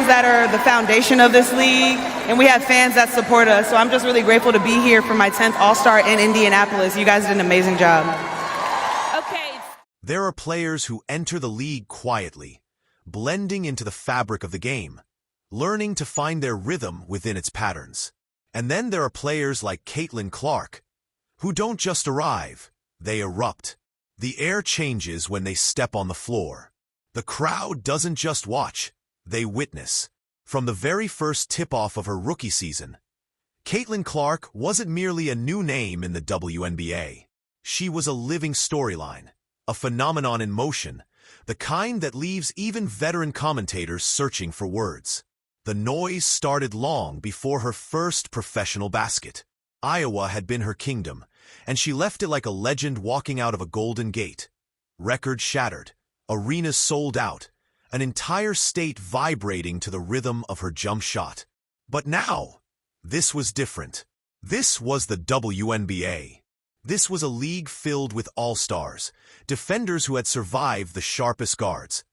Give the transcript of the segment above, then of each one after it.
that are the foundation of this league, and we have fans that support us. So I'm just really grateful to be here for my 10th All-Star in Indianapolis. You guys did an amazing job. Okay. There are players who enter the league quietly, blending into the fabric of the game, learning to find their rhythm within its patterns. And then there are players like Caitlin Clark, who don't just arrive, they erupt. The air changes when they step on the floor. The crowd doesn't just watch, they witness. From the very first tip-off of her rookie season, Caitlin Clark wasn't merely a new name in the WNBA. She was a living storyline, a phenomenon in motion, the kind that leaves even veteran commentators searching for words. The noise started long before her first professional basket. Iowa had been her kingdom, and she left it like a legend walking out of a golden gate. Records shattered, arenas sold out, an entire state vibrating to the rhythm of her jump shot. But now, this was different. This was the WNBA. This was a league filled with all-stars, defenders who had survived the sharpest guards,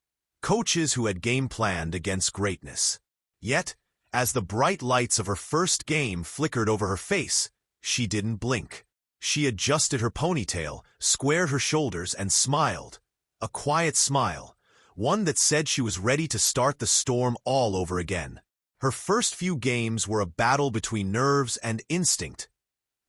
coaches who had game-planned against greatness. Yet, as the bright lights of her first game flickered over her face, she didn't blink. She adjusted her ponytail, squared her shoulders, and smiled. A quiet smile, one that said she was ready to start the storm all over again. Her first few games were a battle between nerves and instinct,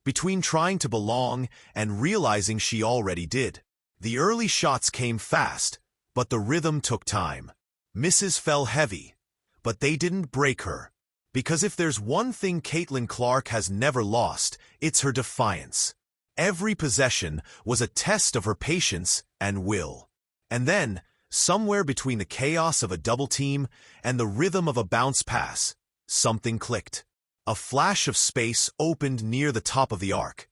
between trying to belong and realizing she already did. The early shots came fast, but the rhythm took time. Misses fell heavy, but they didn't break her. Because if there's one thing Caitlin Clark has never lost, it's her defiance. Every possession was a test of her patience and will. And then, somewhere between the chaos of a double team and the rhythm of a bounce pass, something clicked. A flash of space opened near the top of the arc,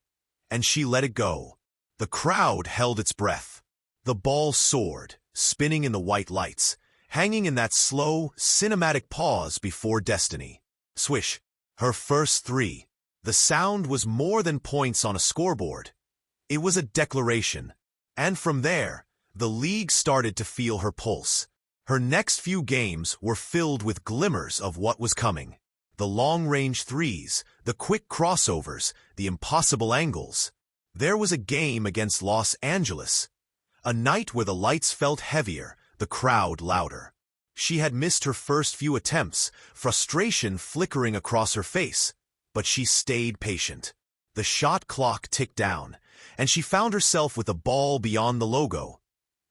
and she let it go. The crowd held its breath. The ball soared, spinning in the white lights, hanging in that slow, cinematic pause before destiny. Swish. Her first three. The sound was more than points on a scoreboard. It was a declaration. And from there, the league started to feel her pulse. Her next few games were filled with glimmers of what was coming. The long-range threes, the quick crossovers, the impossible angles. There was a game against Los Angeles, a night where the lights felt heavier, the crowd louder. She had missed her first few attempts, frustration flickering across her face, but she stayed patient. The shot clock ticked down, and she found herself with the ball beyond the logo,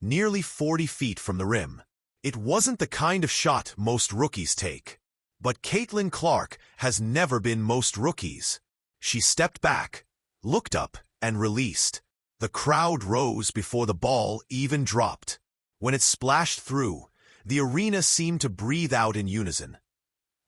nearly 40 feet from the rim. It wasn't the kind of shot most rookies take. But Caitlin Clark has never been most rookies. She stepped back, looked up, and released. The crowd rose before the ball even dropped. When it splashed through, the arena seemed to breathe out in unison,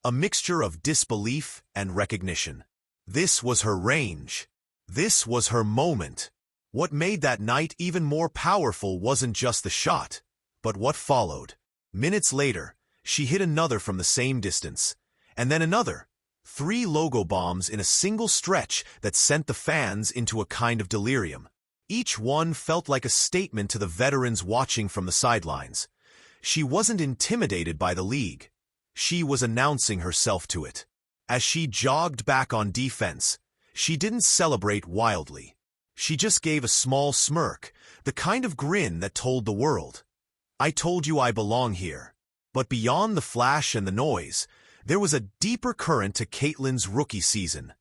a mixture of disbelief and recognition. This was her range. This was her moment. What made that night even more powerful wasn't just the shot, but what followed. Minutes later, she hit another from the same distance, and then another. 3 logo bombs in a single stretch that sent the fans into a kind of delirium. Each one felt like a statement to the veterans watching from the sidelines. She wasn't intimidated by the league. She was announcing herself to it. As she jogged back on defense, she didn't celebrate wildly. She just gave a small smirk, the kind of grin that told the world, "I told you I belong here." But beyond the flash and the noise, there was a deeper current to Caitlin's rookie season,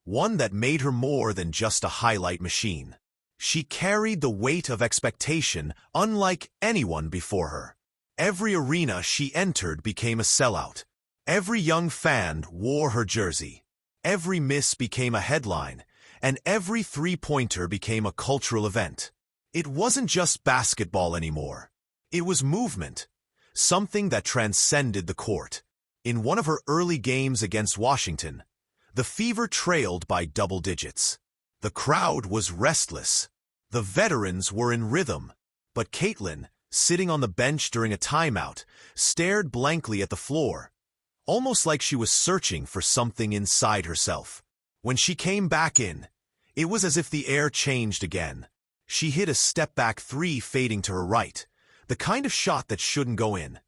one that made her more than just a highlight machine. She carried the weight of expectation unlike anyone before her. Every arena she entered became a sellout. Every young fan wore her jersey. Every miss became a headline, and every three-pointer became a cultural event. It wasn't just basketball anymore. It was movement, something that transcended the court. In one of her early games against Washington, the Fever trailed by double digits. The crowd was restless. The veterans were in rhythm. But Caitlin, sitting on the bench during a timeout, stared blankly at the floor, almost like she was searching for something inside herself. When she came back in, it was as if the air changed again. She hit a step-back three fading to her right, the kind of shot that shouldn't go in.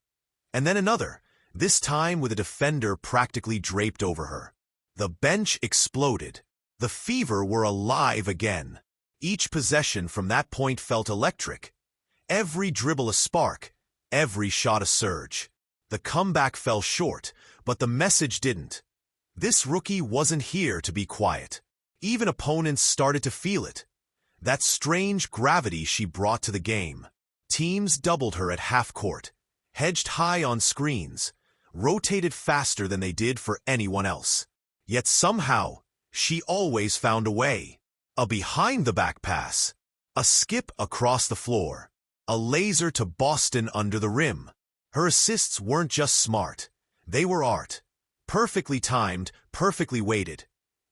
And then another, this time with a defender practically draped over her. The bench exploded. The Fever were alive again. Each possession from that point felt electric. Every dribble a spark, every shot a surge. The comeback fell short, but the message didn't. This rookie wasn't here to be quiet. Even opponents started to feel it. That strange gravity she brought to the game. Teams doubled her at half-court, hedged high on screens, rotated faster than they did for anyone else. Yet somehow, she always found a way. A behind-the-back pass, a skip across the floor, a laser to Boston under the rim. Her assists weren't just smart, they were art. Perfectly timed, perfectly weighted.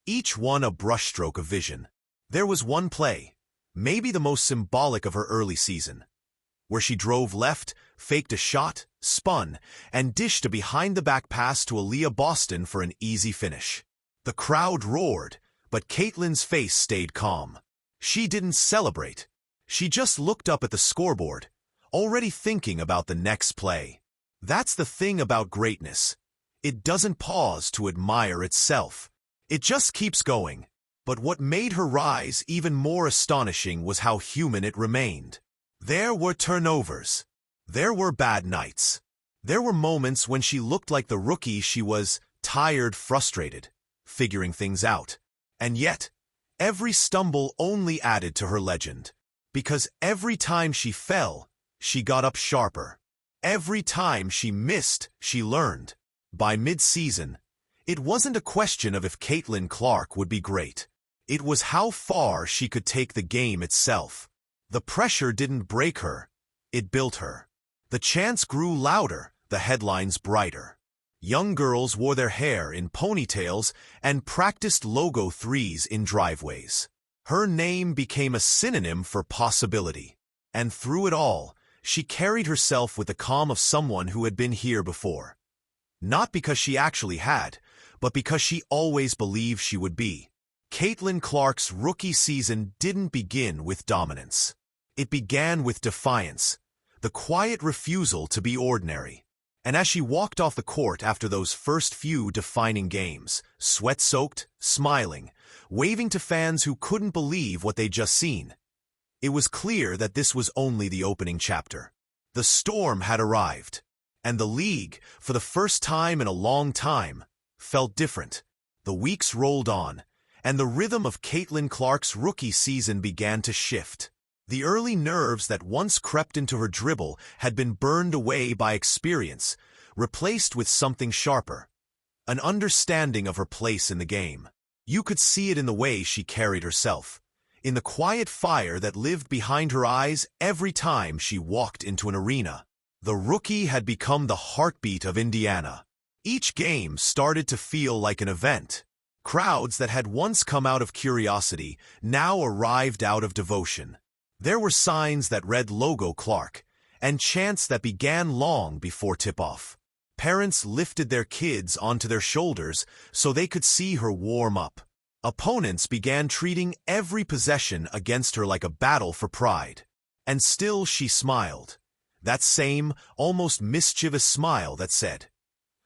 Each one a brushstroke of vision. There was one play, maybe the most symbolic of her early season, where she drove left, faked a shot, spun, and dished a behind-the-back pass to Aaliyah Boston for an easy finish. The crowd roared, but Caitlin's face stayed calm. She didn't celebrate. She just looked up at the scoreboard, already thinking about the next play. That's the thing about greatness. It doesn't pause to admire itself. It just keeps going. But what made her rise even more astonishing was how human it remained. There were turnovers. There were bad nights. There were moments when she looked like the rookie she was, tired, frustrated, figuring things out. And yet, every stumble only added to her legend. Because every time she fell, she got up sharper. Every time she missed, she learned. By mid-season, it wasn't a question of if Caitlin Clark would be great. It was how far she could take the game itself. The pressure didn't break her, it built her. The chants grew louder, the headlines brighter. Young girls wore their hair in ponytails and practiced logo threes in driveways. Her name became a synonym for possibility. And through it all, she carried herself with the calm of someone who had been here before. Not because she actually had, but because she always believed she would be. Caitlin Clark's rookie season didn't begin with dominance. It began with defiance, the quiet refusal to be ordinary. And as she walked off the court after those first few defining games, sweat-soaked, smiling, waving to fans who couldn't believe what they'd just seen, it was clear that this was only the opening chapter. The storm had arrived, and the league, for the first time in a long time, felt different. The weeks rolled on, and the rhythm of Caitlin Clark's rookie season began to shift. The early nerves that once crept into her dribble had been burned away by experience, replaced with something sharper, an understanding of her place in the game. You could see it in the way she carried herself, in the quiet fire that lived behind her eyes every time she walked into an arena. The rookie had become the heartbeat of Indiana. Each game started to feel like an event. Crowds that had once come out of curiosity now arrived out of devotion. There were signs that read Logo Clark, and chants that began long before tip-off. Parents lifted their kids onto their shoulders so they could see her warm up. Opponents began treating every possession against her like a battle for pride. And still she smiled. That same, almost mischievous smile that said,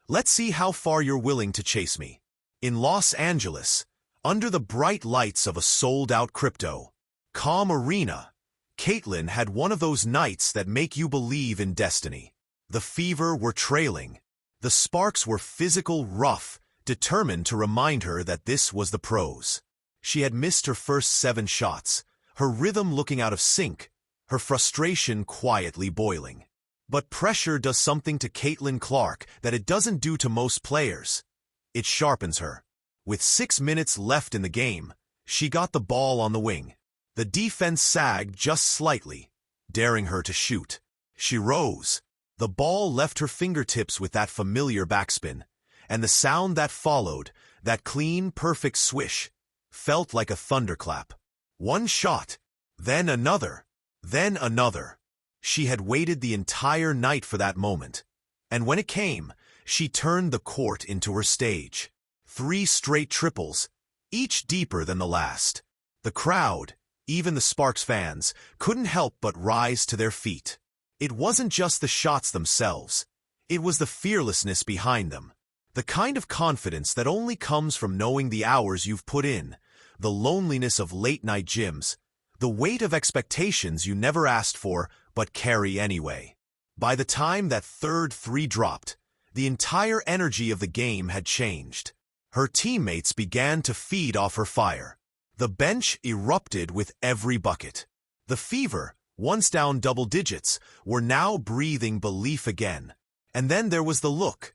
"Let's see how far you're willing to chase me." In Los Angeles, under the bright lights of a sold-out crypto.com arena, Caitlin had one of those nights that make you believe in destiny. The Fever were trailing. The Sparks were physical, rough, determined to remind her that this was the pros. She had missed her first 7 shots, her rhythm looking out of sync, her frustration quietly boiling. But pressure does something to Caitlin Clark that it doesn't do to most players. It sharpens her. With 6 minutes left in the game, she got the ball on the wing. The defense sagged just slightly, daring her to shoot. She rose. The ball left her fingertips with that familiar backspin, and the sound that followed, that clean, perfect swish, felt like a thunderclap. One shot, then another, then another. She had waited the entire night for that moment, and when it came, she turned the court into her stage. 3 straight triples, each deeper than the last. The crowd, even the Sparks fans, couldn't help but rise to their feet. It wasn't just the shots themselves. It was the fearlessness behind them. The kind of confidence that only comes from knowing the hours you've put in, the loneliness of late-night gyms, the weight of expectations you never asked for but carry anyway. By the time that third three dropped, the entire energy of the game had changed. Her teammates began to feed off her fire. The bench erupted with every bucket. The Fever, once down double digits, were now breathing belief again. And then there was the look.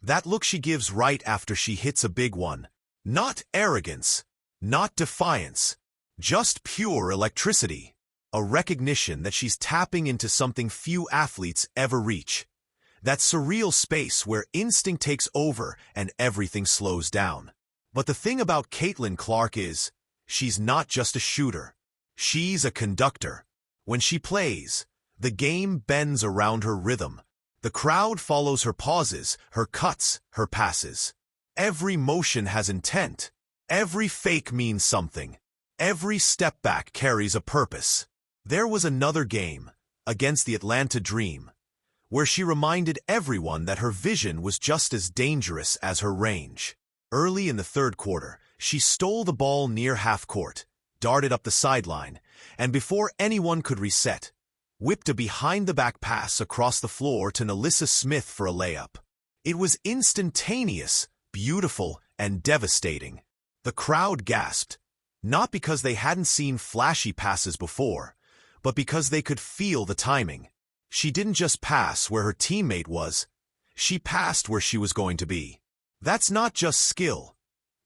That look she gives right after she hits a big one. Not arrogance, not defiance, just pure electricity. A recognition that she's tapping into something few athletes ever reach. That surreal space where instinct takes over and everything slows down. But the thing about Caitlin Clark is, she's not just a shooter. She's a conductor. When she plays, the game bends around her rhythm. The crowd follows her pauses, her cuts, her passes. Every motion has intent. Every fake means something. Every step back carries a purpose. There was another game, against the Atlanta Dream, where she reminded everyone that her vision was just as dangerous as her range. Early in the third quarter, she stole the ball near half-court, darted up the sideline, and before anyone could reset, whipped a behind-the-back pass across the floor to Nalissa Smith for a layup. It was instantaneous, beautiful, and devastating. The crowd gasped, not because they hadn't seen flashy passes before, but because they could feel the timing. She didn't just pass where her teammate was, she passed where she was going to be. That's not just skill,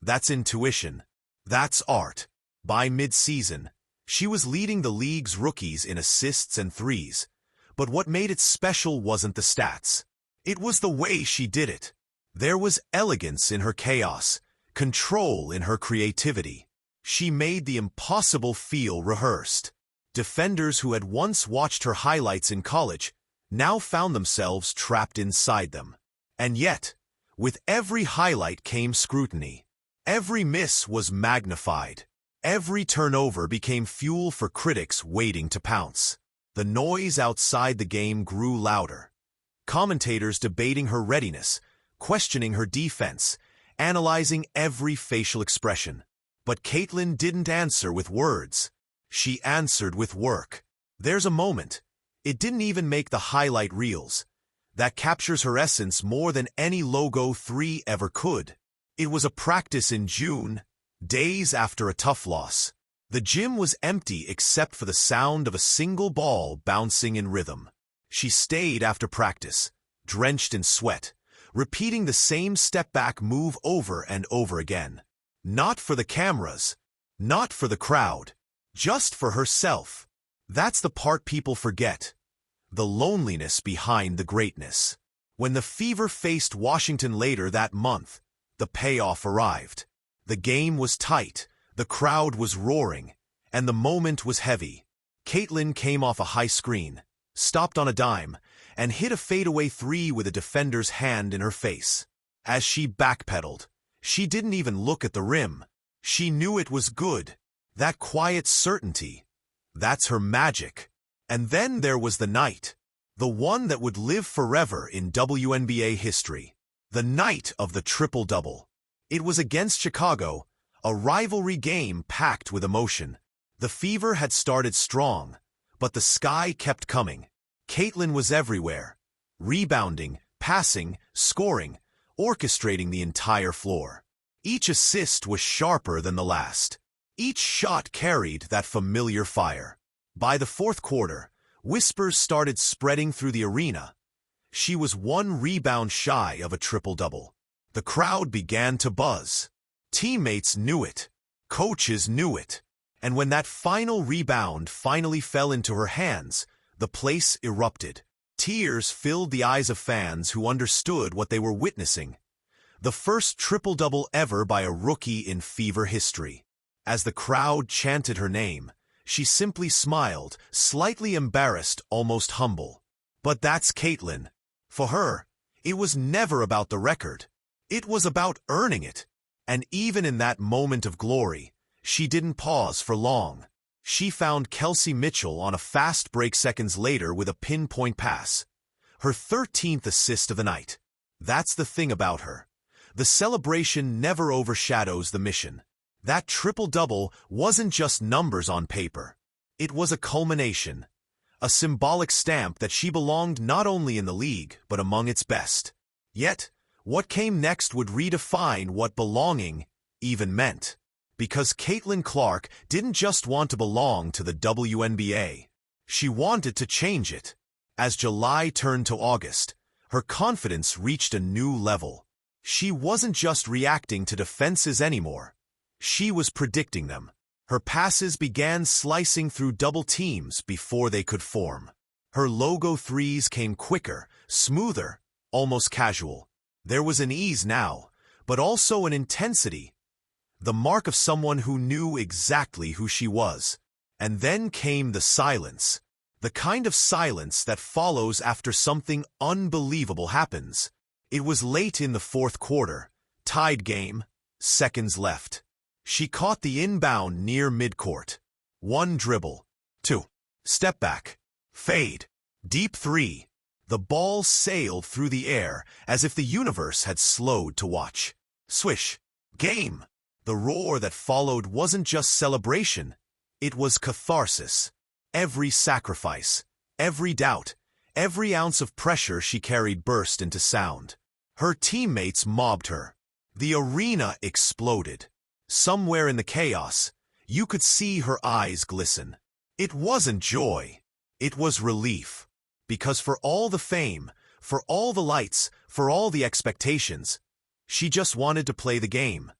that's intuition, that's art. By mid-season, she was leading the league's rookies in assists and threes, but what made it special wasn't the stats. It was the way she did it. There was elegance in her chaos, control in her creativity. She made the impossible feel rehearsed. Defenders who had once watched her highlights in college now found themselves trapped inside them. And yet, with every highlight came scrutiny. Every miss was magnified. Every turnover became fuel for critics waiting to pounce. The noise outside the game grew louder. Commentators debating her readiness, questioning her defense, analyzing every facial expression. But Caitlin didn't answer with words. She answered with work. There's a moment, it didn't even make the highlight reels, that captures her essence more than any logo 3 ever could. It was a practice in June, days after a tough loss. The gym was empty except for the sound of a single ball bouncing in rhythm. She stayed after practice, drenched in sweat, repeating the same step-back move over and over again. Not for the cameras, not for the crowd, just for herself. That's the part people forget. The loneliness behind the greatness. When the Fever faced Washington later that month, the payoff arrived. The game was tight, the crowd was roaring, and the moment was heavy. Caitlin came off a high screen, stopped on a dime, and hit a fadeaway 3 with a defender's hand in her face. As she backpedaled, she didn't even look at the rim. She knew it was good. That quiet certainty. That's her magic. And then there was the night. The one that would live forever in WNBA history. The night of the triple-double. It was against Chicago, a rivalry game packed with emotion. The Fever had started strong, but the sky kept coming. Caitlin was everywhere, rebounding, passing, scoring, orchestrating the entire floor. Each assist was sharper than the last. Each shot carried that familiar fire. By the fourth quarter, whispers started spreading through the arena. She was 1 rebound shy of a triple-double. The crowd began to buzz. Teammates knew it. Coaches knew it. And when that final rebound finally fell into her hands, the place erupted. Tears filled the eyes of fans who understood what they were witnessing. The first triple-double ever by a rookie in Fever history. As the crowd chanted her name, she simply smiled, slightly embarrassed, almost humble. But that's Caitlin. For her, it was never about the record. It was about earning it. And even in that moment of glory, she didn't pause for long. She found Kelsey Mitchell on a fast break seconds later with a pinpoint pass. Her 13th assist of the night. That's the thing about her. The celebration never overshadows the mission. That triple-double wasn't just numbers on paper. It was a culmination, a symbolic stamp that she belonged not only in the league, but among its best. Yet, what came next would redefine what belonging even meant. Because Caitlin Clark didn't just want to belong to the WNBA. She wanted to change it. As July turned to August, her confidence reached a new level. She wasn't just reacting to defenses anymore. She was predicting them. Her passes began slicing through double teams before they could form. Her logo threes came quicker, smoother, almost casual. There was an ease now, but also an intensity. The mark of someone who knew exactly who she was. And then came the silence. The kind of silence that follows after something unbelievable happens. It was late in the fourth quarter. Tied game. Seconds left. She caught the inbound near midcourt. 1 dribble. 2. Step back. Fade. Deep 3. The ball sailed through the air as if the universe had slowed to watch. Swish. Game. The roar that followed wasn't just celebration. It was catharsis. Every sacrifice, every doubt, every ounce of pressure she carried burst into sound. Her teammates mobbed her. The arena exploded. Somewhere in the chaos, you could see her eyes glisten. It wasn't joy. It was relief. Because for all the fame, for all the lights, for all the expectations, she just wanted to play the game.